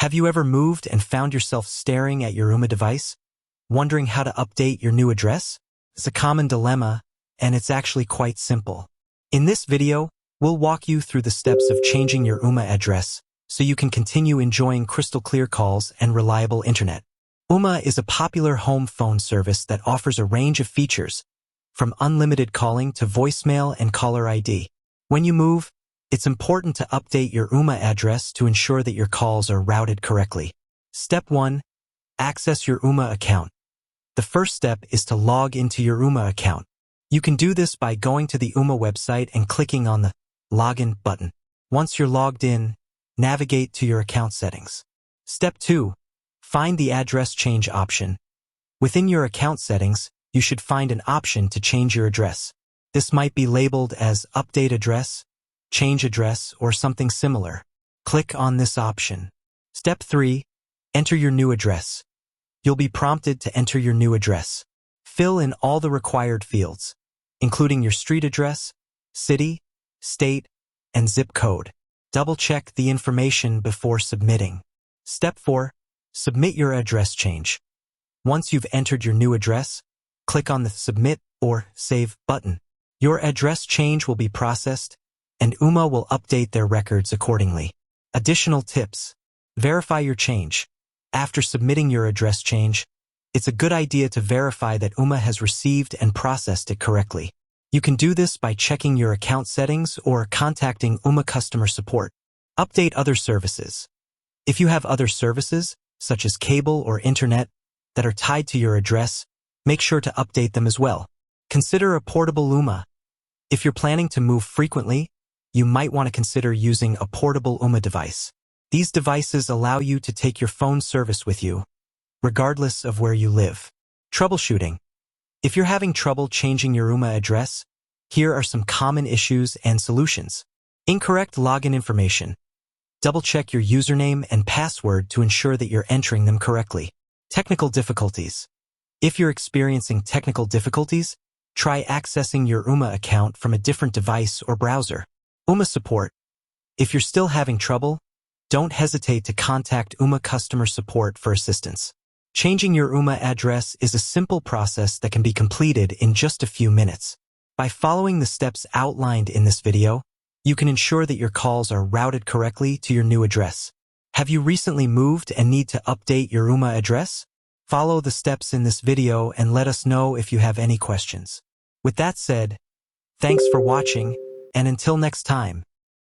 Have you ever moved and found yourself staring at your Ooma device, wondering how to update your new address? It's a common dilemma, and it's actually quite simple. In this video, we'll walk you through the steps of changing your Ooma address so you can continue enjoying crystal clear calls and reliable internet. Ooma is a popular home phone service that offers a range of features, from unlimited calling to voicemail and caller ID. When you move, it's important to update your Ooma address to ensure that your calls are routed correctly. Step 1. Access your Ooma account. The first step is to log into your Ooma account. You can do this by going to the Ooma website and clicking on the Login button. Once you're logged in, navigate to your account settings. Step 2. Find the address change option. Within your account settings, you should find an option to change your address. This might be labeled as Update Address, Change Address, or something similar. Click on this option. Step 3. Enter your new address. You'll be prompted to enter your new address. Fill in all the required fields, including your street address, city, state, and zip code. Double-check the information before submitting. Step 4. Submit your address change. Once you've entered your new address, click on the Submit or Save button. Your address change will be processed, and Ooma will update their records accordingly. Additional tips. Verify your change. After submitting your address change, it's a good idea to verify that Ooma has received and processed it correctly. You can do this by checking your account settings or contacting Ooma customer support. Update other services. If you have other services, such as cable or internet, that are tied to your address, make sure to update them as well. Consider a portable Ooma. If you're planning to move frequently, you might want to consider using a portable Ooma device. These devices allow you to take your phone service with you, regardless of where you live. Troubleshooting. If you're having trouble changing your Ooma address, here are some common issues and solutions. Incorrect login information. Double-check your username and password to ensure that you're entering them correctly. Technical difficulties. If you're experiencing technical difficulties, try accessing your Ooma account from a different device or browser. Ooma support. If you're still having trouble, don't hesitate to contact Ooma customer support for assistance. Changing your Ooma address is a simple process that can be completed in just a few minutes. By following the steps outlined in this video, you can ensure that your calls are routed correctly to your new address. Have you recently moved and need to update your Ooma address? Follow the steps in this video and let us know if you have any questions. With that said, thanks for watching, and until next time.